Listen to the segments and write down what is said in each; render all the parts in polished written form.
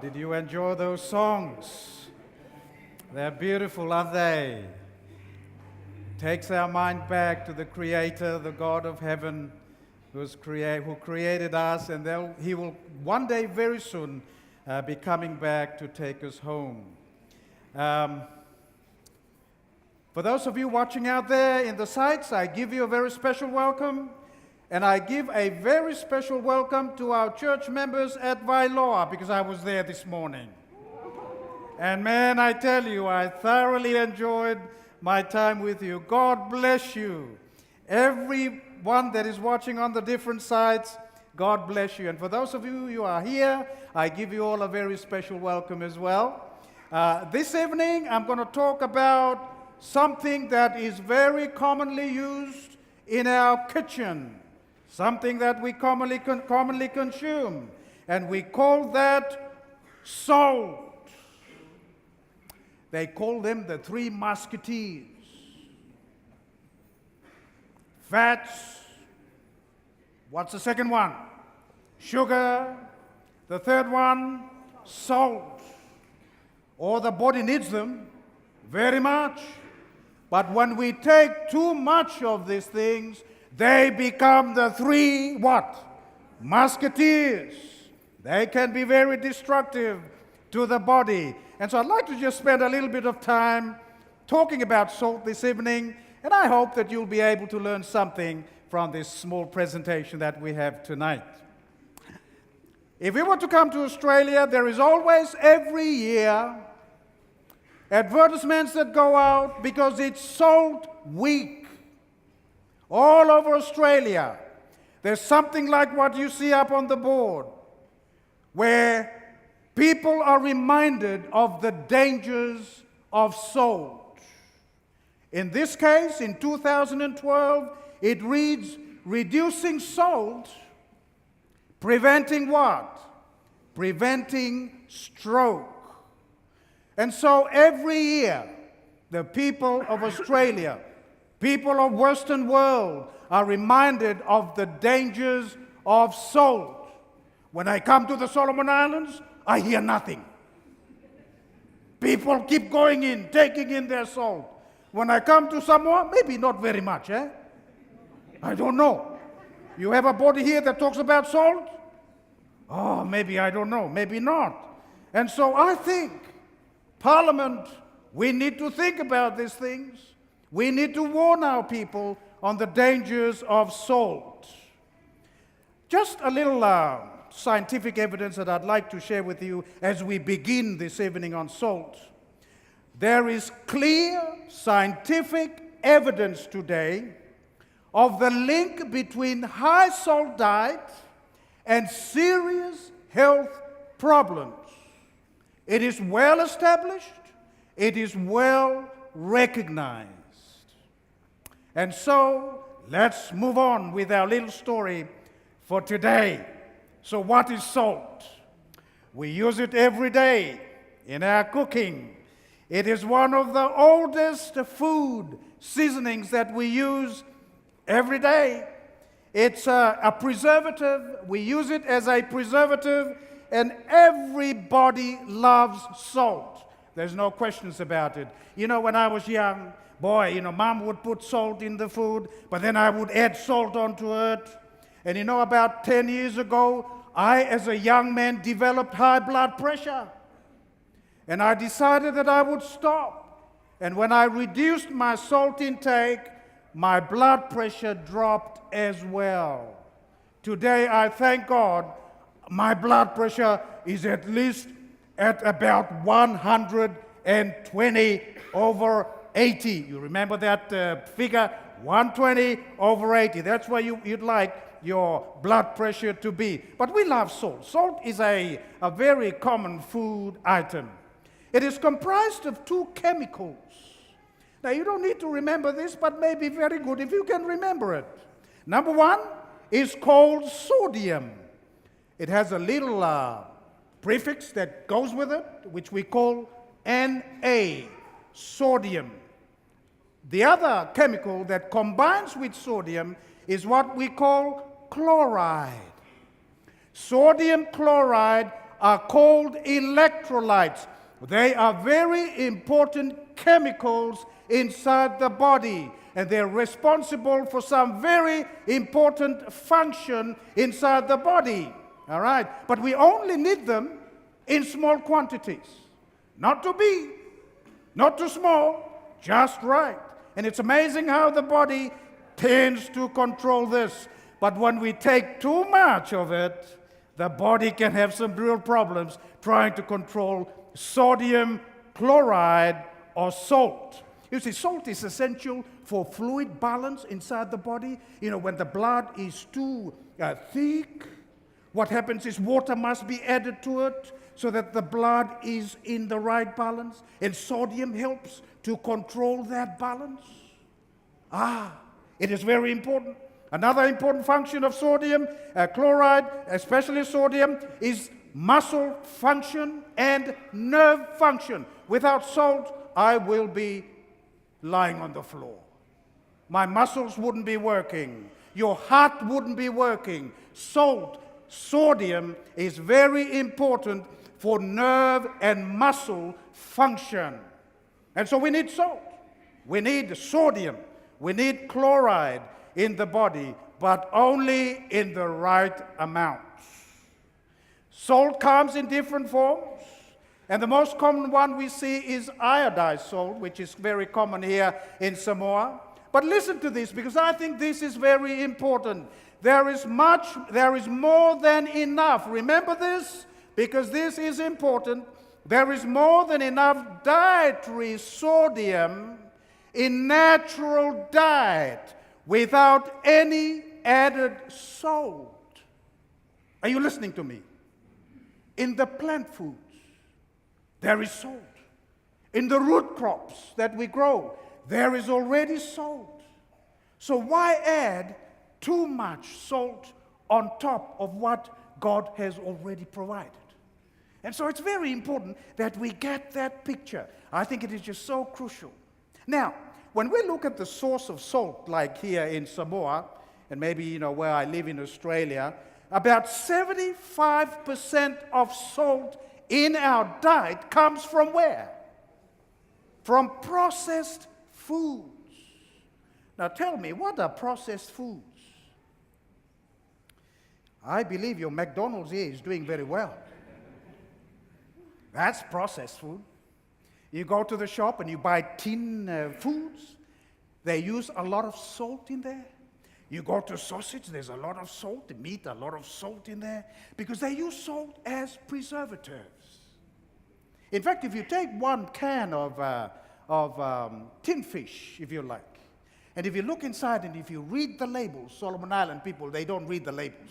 Did you enjoy those songs? They're beautiful, aren't they? Takes our mind back to the Creator, the God of heaven, who created us, and He will one day, very soon, be coming back to take us home. For those of you watching out there in the sites, I give you a very special welcome. And I give a very special welcome to our church members at Wailoa, because I was there this morning. And man, I tell you, I thoroughly enjoyed my time with you. God bless you. Everyone that is watching on the different sites, God bless you. And for those of you who are here, I give you all a very special welcome as well. This evening, I'm going to talk about something that is very commonly used in our kitchen. Something that we commonly consume, and we call that salt. They call them the three musketeers. Fats. What's the second one? Sugar. The third one, salt. Or the body needs them very much. But when we take too much of these things, they become the three what? Musketeers. They can be very destructive to the body. And so I'd like to just spend a little bit of time talking about salt this evening, and I hope that you'll be able to learn something from this small presentation that we have tonight. If we were to come to Australia, there is always every year advertisements that go out because it's Salt Week. All over Australia, there's something like what you see up on the board, where people are reminded of the dangers of salt. In this case, in 2012, it reads, reducing salt, preventing what? Preventing stroke. And so every year, the people of Australia, people of Western world are reminded of the dangers of salt. When I come to the Solomon Islands, I hear nothing. People keep going in, taking in their salt. When I come to Samoa, maybe not very much, I don't know. You have a body here that talks about salt? Oh, maybe, I don't know, maybe not. And so I think, Parliament, we need to think about these things. We need to warn our people on the dangers of salt. Just a little scientific evidence that I'd like to share with you as we begin this evening on salt. There is clear scientific evidence today of the link between high salt diet and serious health problems. It is well established. It is well recognized. And so, let's move on with our little story for today. So what is salt? We use it every day in our cooking. It is one of the oldest food seasonings that we use every day. It's a preservative. We use it as a preservative, and everybody loves salt. There's no questions about it. You know, when I was young, boy, Mom would put salt in the food, but then I would add salt onto it. And about 10 years ago, I, as a young man, developed high blood pressure. And I decided that I would stop. And when I reduced my salt intake, my blood pressure dropped as well. Today, I thank God, my blood pressure is at least at about 120/80. You remember that figure? 120/80. That's where you'd like your blood pressure to be. But we love salt. Salt is a very common food item. It is comprised of two chemicals. Now, you don't need to remember this, but may be very good if you can remember it. Number one is called sodium. It has a little prefix that goes with it, which we call Na, sodium. The other chemical that combines with sodium is what we call chloride. Sodium chloride are called electrolytes. They are very important chemicals inside the body, and they're responsible for some very important function inside the body. All right? But we only need them in small quantities. Not too big, not too small, just right. And it's amazing how the body tends to control this. But when we take too much of it, the body can have some real problems trying to control sodium chloride or salt. You see, salt is essential for fluid balance inside the body. You know, when the blood is too thick, what happens is water must be added to it so that the blood is in the right balance. And sodium helps to control that balance. It is very important. Another important function of sodium chloride, especially sodium, is muscle function and nerve function. Without salt, I will be lying on the floor. My muscles wouldn't be working. Your heart wouldn't be working. Sodium is very important for nerve and muscle function. And so we need salt. We need sodium. We need chloride in the body, but only in the right amounts. Salt comes in different forms, and the most common one we see is iodized salt, which is very common here in Samoa. But listen to this, because I think this is very important. There is more than enough. Remember this, because this is important. There is more than enough dietary sodium in natural diet without any added salt. Are you listening to me? In the plant foods, there is salt. In the root crops that we grow, there is already salt. So why add too much salt on top of what God has already provided? And so it's very important that we get that picture. I think it is just so crucial. Now, when we look at the source of salt, like here in Samoa, and maybe where I live in Australia, about 75% of salt in our diet comes from where? From processed foods. Now tell me, what are processed foods? I believe your McDonald's here is doing very well. That's processed food. You go to the shop and you buy tin foods. They use a lot of salt in there. You go to sausage, there's a lot of salt. The meat, a lot of salt in there. Because they use salt as preservatives. In fact, if you take one can of tin fish, if you like, and if you look inside and if you read the labels, Solomon Island people, they don't read the labels.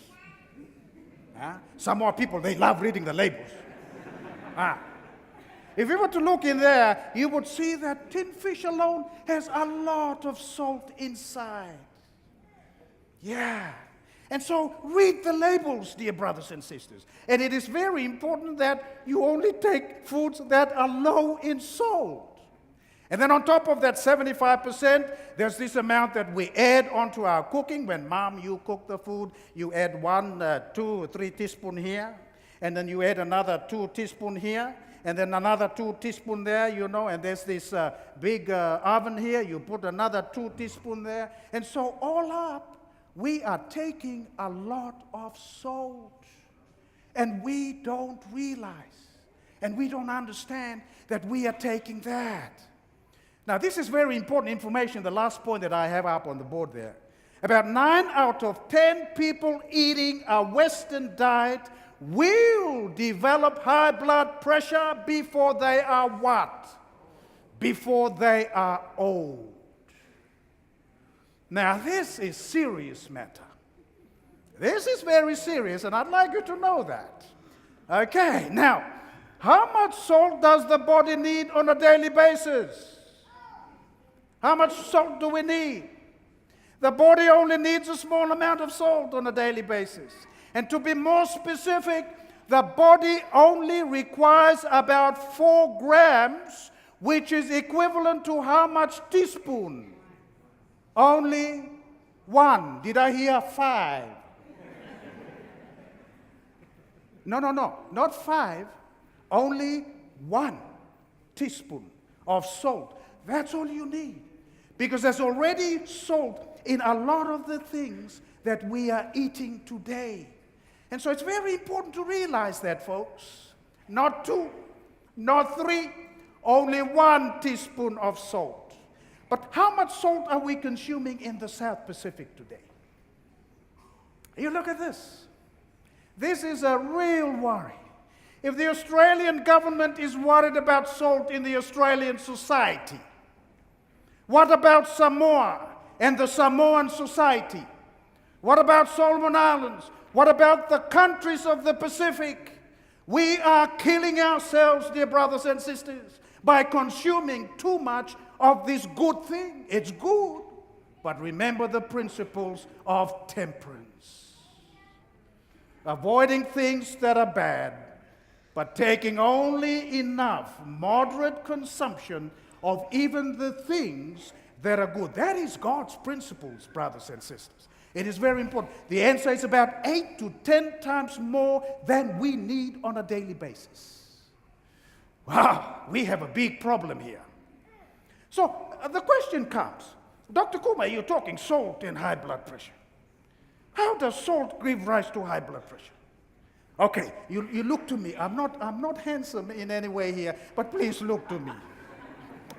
Samoa people, they love reading the labels. If you were to look in there, you would see that tin fish alone has a lot of salt inside. Yeah. And so read the labels, dear brothers and sisters. And it is very important that you only take foods that are low in salt. And then on top of that 75%, there's this amount that we add onto our cooking. When Mom, you cook the food, you add 1, 2, or 3 teaspoons here. And then you add another 2 teaspoons here. And then another 2 teaspoons there, and there's this big oven here. You put another 2 teaspoons there. And so all up, we are taking a lot of salt. And we don't realize, and we don't understand that we are taking that. Now, this is very important information, the last point that I have up on the board there. About 9 out of 10 people eating a Western diet will develop high blood pressure before they are what? Before they are old. Now, this is serious matter. This is very serious, and I'd like you to know that. Okay, now, how much salt does the body need on a daily basis? How much salt do we need? The body only needs a small amount of salt on a daily basis. And to be more specific, the body only requires about 4 grams, which is equivalent to how much teaspoon? Only 1. Did I hear 5? No, not 5, only 1 teaspoon of salt. That's all you need. Because there's already salt in a lot of the things that we are eating today. And so it's very important to realize that, folks. Not 2, not 3, only 1 teaspoon of salt. But how much salt are we consuming in the South Pacific today? You look at this. This is a real worry. If the Australian government is worried about salt in the Australian society, what about Samoa and the Samoan society? What about Solomon Islands? What about the countries of the Pacific? We are killing ourselves, dear brothers and sisters, by consuming too much of this good thing. It's good, but remember the principles of temperance. Avoiding things that are bad, but taking only enough moderate consumption of even the things that are good. That is God's principles, brothers and sisters. It is very important. The answer is about 8 to 10 times more than we need on a daily basis. Wow, we have a big problem here. So the question comes, Dr. Kuma, you're talking salt and high blood pressure. How does salt give rise to high blood pressure? Okay, you look to me. I'm not handsome in any way here, but please look to me.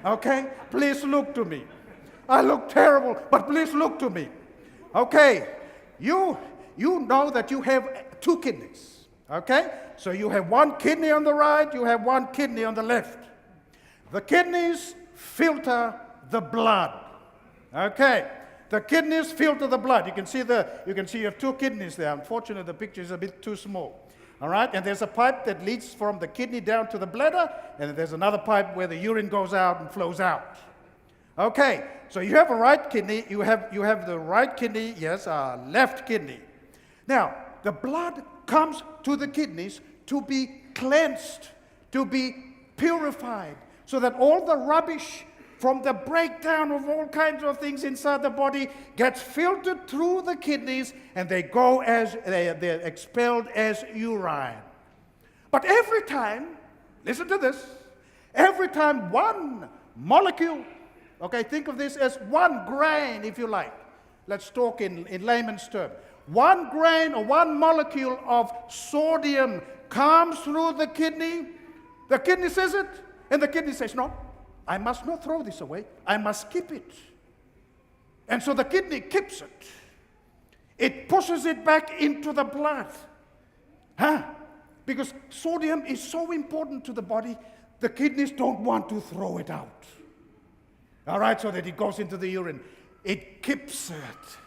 Okay? Please look to me. I look terrible, but please look to me. Okay, you know that you have 2 kidneys. Okay? So you have 1 kidney on the right, you have 1 kidney on the left. The kidneys filter the blood. Okay? The kidneys filter the blood. You can see you have 2 kidneys there. Unfortunately, the picture is a bit too small. All right? And there's a pipe that leads from the kidney down to the bladder, and there's another pipe where the urine goes out and flows out. Okay, so you have a right kidney, you have the right kidney, yes, left kidney. Now, the blood comes to the kidneys to be cleansed, to be purified, so that all the rubbish from the breakdown of all kinds of things inside the body gets filtered through the kidneys, and they go as they're expelled as urine. But every time, listen to this, every time 1 molecule, okay, think of this as 1 grain, if you like. Let's talk in layman's terms. 1 grain or 1 molecule of sodium comes through the kidney says it, and the kidney says, no, I must not throw this away. I must keep it. And so the kidney keeps it. It pushes it back into the blood. Because sodium is so important to the body, the kidneys don't want to throw it out. All right, so that it goes into the urine. It keeps it.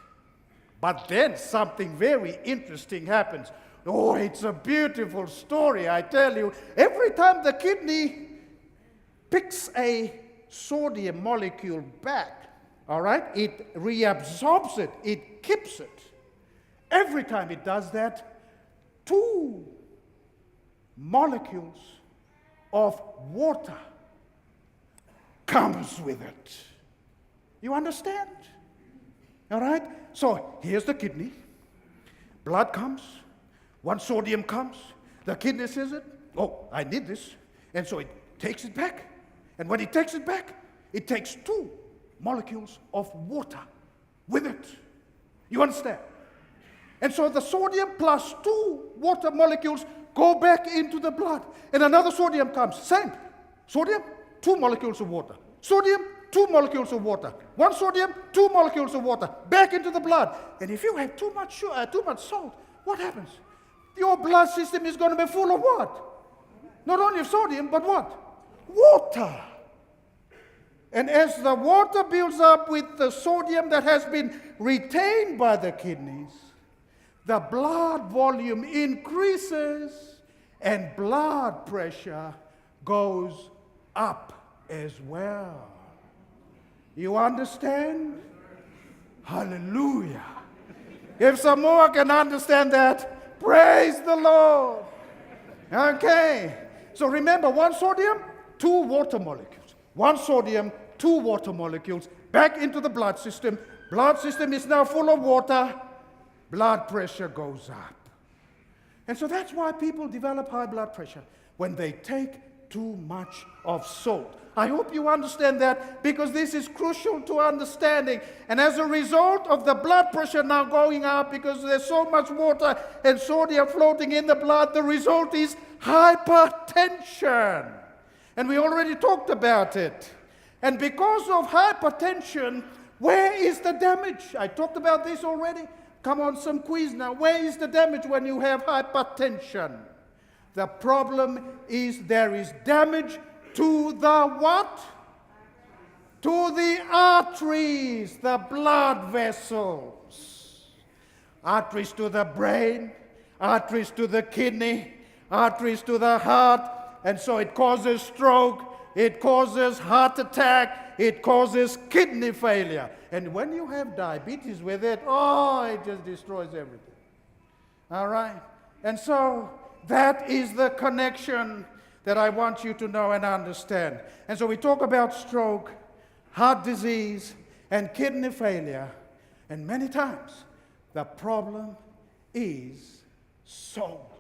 But then something very interesting happens. Oh, it's a beautiful story, I tell you. Every time the kidney picks a sodium molecule back, all right, it reabsorbs it, it keeps it. Every time it does that, 2 molecules of water comes with it. You understand? All right? So here's the kidney. Blood comes. 1 sodium comes. The kidney says it. Oh, I need this. And so it takes it back. And when it takes it back, it takes 2 molecules of water with it. You understand? And so the sodium plus 2 water molecules go back into the blood. And another sodium comes. Same. Sodium, 2 molecules of water. Sodium, 2 molecules of water. 1 sodium, 2 molecules of water. Back into the blood. And if you have too much salt, what happens? Your blood system is going to be full of what? Not only of sodium, but what? Water. And as the water builds up with the sodium that has been retained by the kidneys, the blood volume increases and blood pressure goes up as well. You understand? Hallelujah. If Samoa can understand that, praise the Lord. Okay. So remember, 1 sodium, 2 water molecules. 1 sodium, 2 water molecules back into the blood system. Blood system is now full of water. Blood pressure goes up. And so that's why people develop high blood pressure when they take too much of salt. I hope you understand that, because this is crucial to understanding. And as a result of the blood pressure now going up because there's so much water and sodium floating in the blood, the result is hypertension. And we already talked about it. And because of hypertension, where is the damage? I talked about this already. Come on, some quiz now. Where is the damage when you have hypertension? The problem is there is damage to the what? To the arteries, the blood vessels. Arteries to the brain, arteries to the kidney, arteries to the heart, and so it causes stroke, it causes heart attack, it causes kidney failure. And when you have diabetes with it, it just destroys everything. All right? And so that is the connection that I want you to know and understand. And so we talk about stroke, heart disease, and kidney failure. And many times, the problem is salt.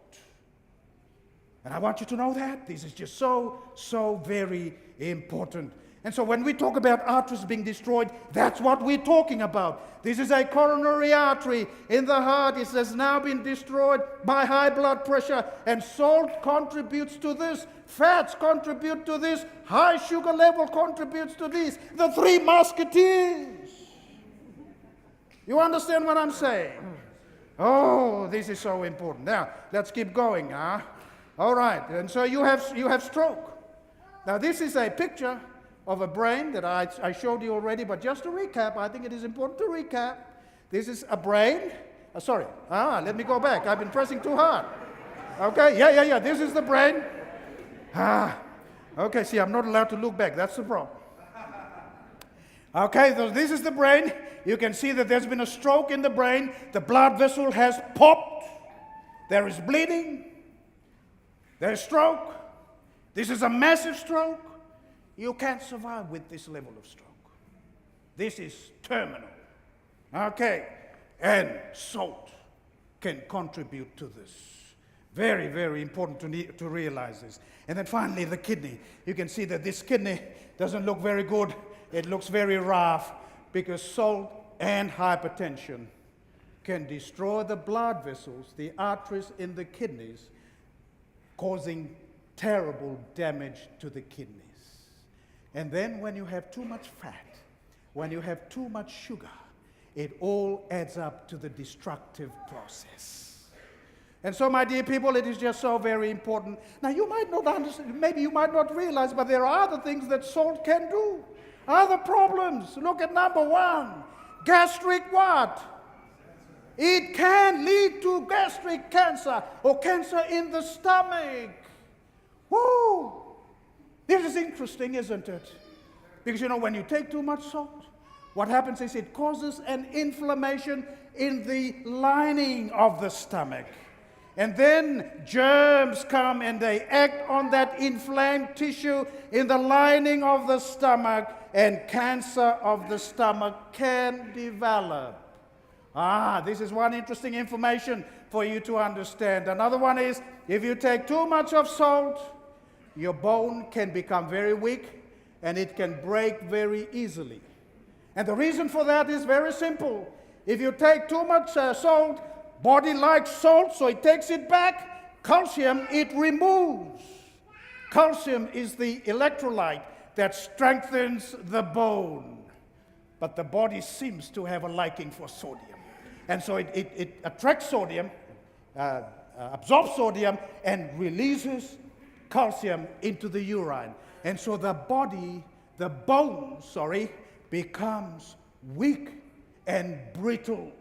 And I want you to know that. This is just so very important. And so when we talk about arteries being destroyed, that's what we're talking about. This is a coronary artery in the heart. It has now been destroyed by high blood pressure. And salt contributes to this. Fats contribute to this. High sugar level contributes to this. The three musketeers. You understand what I'm saying? Oh, this is so important. Now, let's keep going. All right. And so you have stroke. Now, this is a picture of a brain that I showed you already, but just to recap, I think it is important to recap. This is a brain. Let me go back. I've been pressing too hard. Okay, yeah. This is the brain. Okay, see, I'm not allowed to look back. That's the problem. Okay, so this is the brain. You can see that there's been a stroke in the brain. The blood vessel has popped. There is bleeding. There's stroke. This is a massive stroke. You can't survive with this level of stroke. This is terminal. Okay, and salt can contribute to this. Very, very important to realize this. And then finally, the kidney. You can see that this kidney doesn't look very good. It looks very rough because salt and hypertension can destroy the blood vessels, the arteries in the kidneys, causing terrible damage to the kidneys. And then when you have too much fat, when you have too much sugar, it all adds up to the destructive process. And so, my dear people, it is just so very important. Now, you might not understand, maybe you might not realize, but there are other things that salt can do. Other problems. Look at number one. Gastric what? It can lead to gastric cancer or cancer in the stomach. Woo! This is interesting, isn't it? Because, when you take too much salt, what happens is it causes an inflammation in the lining of the stomach. And then germs come and they act on that inflamed tissue in the lining of the stomach, and cancer of the stomach can develop. This is one interesting information for you to understand. Another one is, if you take too much of salt, your bone can become very weak and it can break very easily. And the reason for that is very simple. If you take too much salt, body likes salt, so it takes it back. Calcium, it removes. Calcium is the electrolyte that strengthens the bone. But the body seems to have a liking for sodium. And so it attracts sodium, absorbs sodium, and releases calcium into the urine. And so the bone, becomes weak and brittle.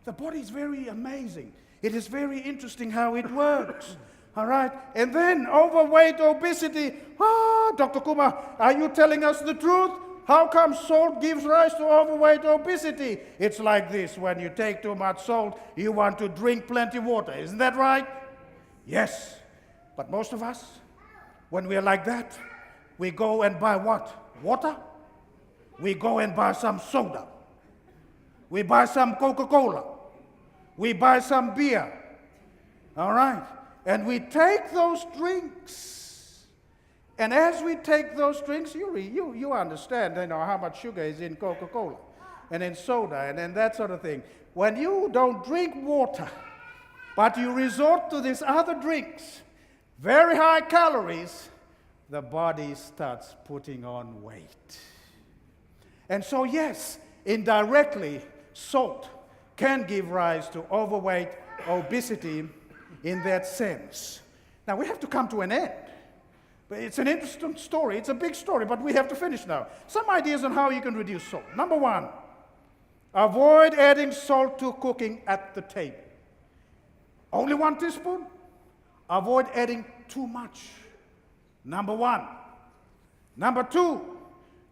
The body is very amazing. It is very interesting how it works. All right? And then overweight, obesity. Dr. Kuma, are you telling us the truth? How come salt gives rise to overweight, obesity? It's like this. When you take too much salt, you want to drink plenty of water. Isn't that right? Yes. But most of us, when we are like that, we go and buy what? Water? We go and buy some soda. We buy some Coca-Cola. We buy some beer. All right. And we take those drinks. And as we take those drinks, you understand, how much sugar is in Coca-Cola and in soda and that sort of thing. When you don't drink water, but you resort to these other drinks, very high calories, the body starts putting on weight. And so, yes, indirectly, salt can give rise to overweight, obesity in that sense. Now, we have to come to an end. But it's an interesting story. It's a big story, but we have to finish now. Some ideas on how you can reduce salt. Number one, avoid adding salt to cooking at the table. Only 1 teaspoon? Avoid adding too much. Number one. Number two,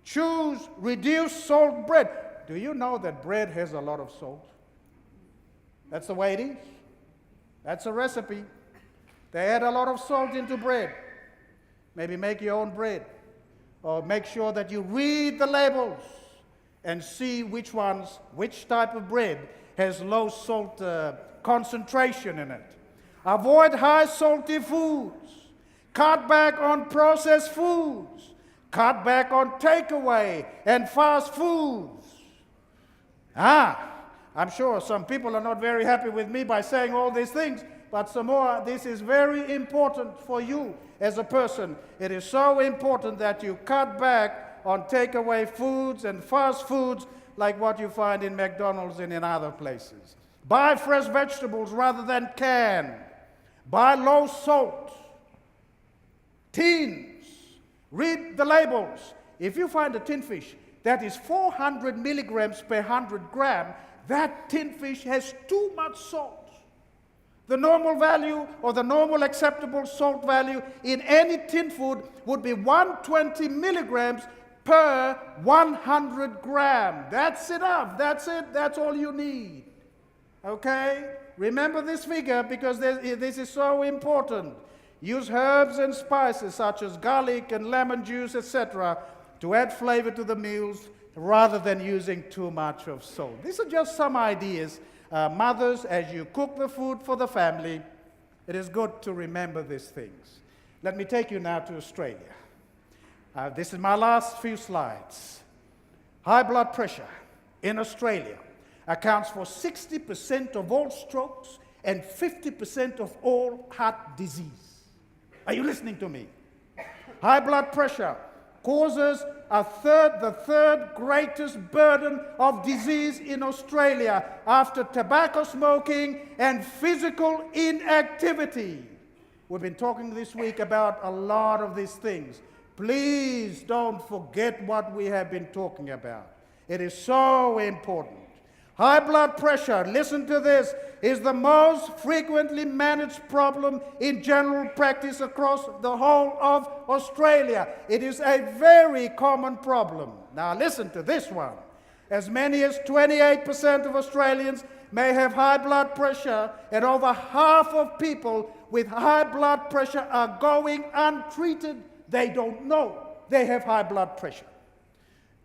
choose reduced salt bread. Do you know that bread has a lot of salt? That's the way it is. That's a recipe. They add a lot of salt into bread. Maybe make your own bread. Or make sure that you read the labels and see which type of bread has low salt concentration in it. Avoid high salty foods. Cut back on processed foods. Cut back on takeaway and fast foods. I'm sure some people are not very happy with me by saying all these things, but Samoa, this is very important for you as a person. It is so important that you cut back on takeaway foods and fast foods like what you find in McDonald's and in other places. Buy fresh vegetables rather than canned. Buy low salt. Tins. Read the labels. If you find a tin fish that is 400 milligrams per 100 gram, that tin fish has too much salt. The normal value or the normal acceptable salt value in any tin food would be 120 milligrams per 100 gram. That's enough. That's it. That's all you need. Okay? Remember this figure because this is so important. Use herbs and spices such as garlic and lemon juice, etc., to add flavor to the meals rather than using too much of salt. These are just some ideas. Mothers, as you cook the food for the family, it is good to remember these things. Let me take you now to Australia. This is my last few slides. High blood pressure in Australia accounts for 60% of all strokes and 50% of all heart disease. Are you listening to me? High blood pressure causes the third greatest burden of disease in Australia after tobacco smoking and physical inactivity. We've been talking this week about a lot of these things. Please don't forget what we have been talking about. It is so important. High blood pressure, listen to this, is the most frequently managed problem in general practice across the whole of Australia. It is a very common problem. Now listen to this one. As many as 28% of Australians may have high blood pressure, and over half of people with high blood pressure are going untreated. They don't know they have high blood pressure.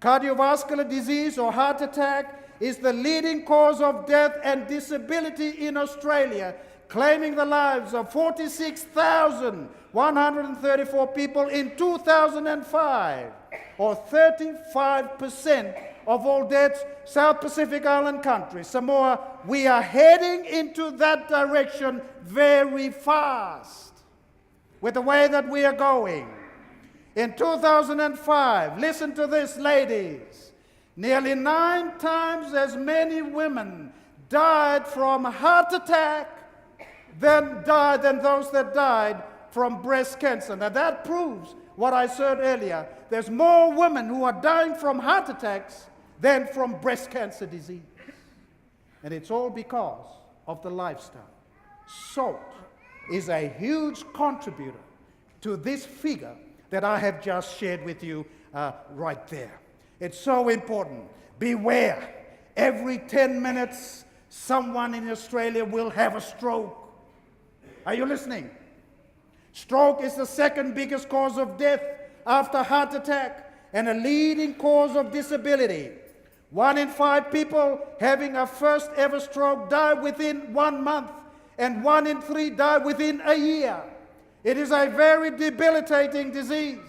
Cardiovascular disease or heart attack is the leading cause of death and disability in Australia, claiming the lives of 46,134 people in 2005, or 35% of all deaths, South Pacific Island countries. Samoa, we are heading into that direction very fast with the way that we are going. In 2005, listen to this, ladies, nearly 9 times as many women died from heart attack than those that died from breast cancer. Now that proves what I said earlier. There's more women who are dying from heart attacks than from breast cancer disease. And it's all because of the lifestyle. Salt is a huge contributor to this figure that I have just shared with you right there. It's so important. Beware. Every 10 minutes, someone in Australia will have a stroke. Are you listening? Stroke is the second biggest cause of death after heart attack and a leading cause of disability. 1 in 5 people having a first ever stroke die within 1 month, and 1 in 3 die within a year. It is a very debilitating disease.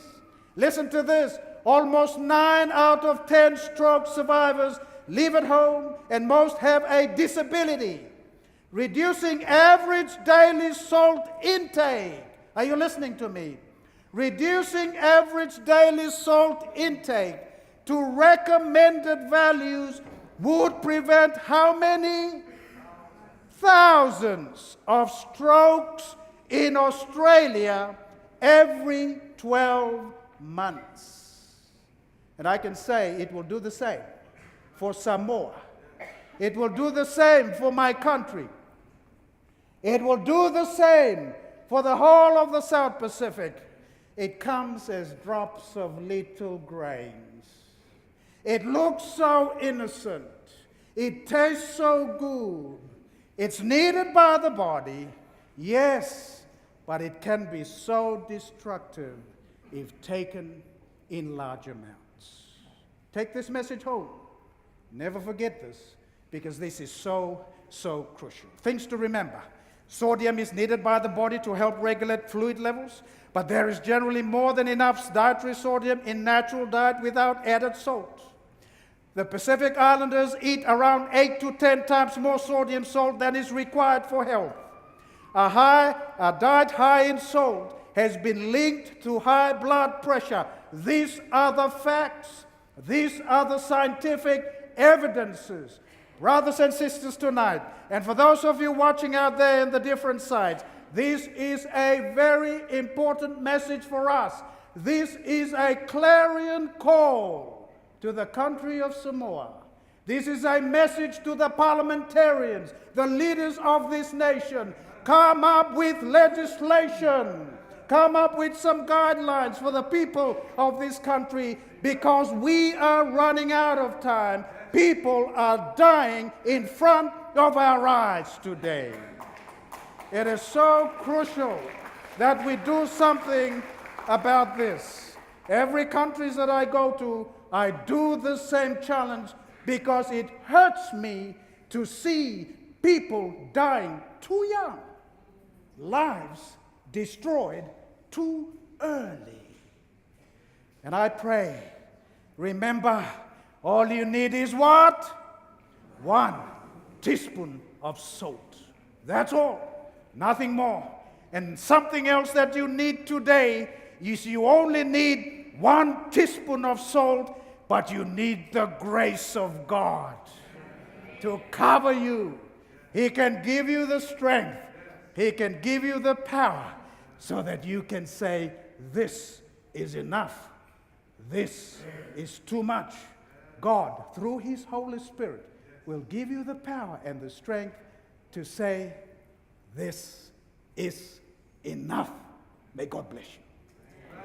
Listen to this. Almost 9 out of 10 stroke survivors live at home, and most have a disability. Reducing average daily salt intake. Are you listening to me? Reducing average daily salt intake to recommended values would prevent how many? Thousands of strokes in Australia every 12 months. And I can say it will do the same for Samoa. It will do the same for my country. It will do the same for the whole of the South Pacific. It comes as drops of little grains. It looks so innocent. It tastes so good. It's needed by the body, yes, but it can be so destructive if taken in large amounts. Take this message home. Never forget this, because this is so crucial. Things to remember. Sodium is needed by the body to help regulate fluid levels, but there is generally more than enough dietary sodium in natural diet without added salt. The Pacific Islanders eat around 8 to 10 times more sodium salt than is required for health. A diet high in salt has been linked to high blood pressure. These are the facts. These are the scientific evidences. Brothers and sisters tonight, and for those of you watching out there in the different sites, this is a very important message for us. This is a clarion call to the country of Samoa. This is a message to the parliamentarians, the leaders of this nation. Come up with legislation. Come up with some guidelines for the people of this country, because we are running out of time. People are dying in front of our eyes today. It is so crucial that we do something about this. Every country that I go to, I do the same challenge, because it hurts me to see people dying too young, lives destroyed too early. And I pray, remember, all you need is what? 1 teaspoon of salt. That's all. Nothing more. And something else that you need today is you only need 1 teaspoon of salt, but you need the grace of God to cover you. He can give you the strength. He can give you the power so that you can say, this is enough. This is too much. God, through His Holy Spirit, will give you the power and the strength to say, this is enough. May God bless you.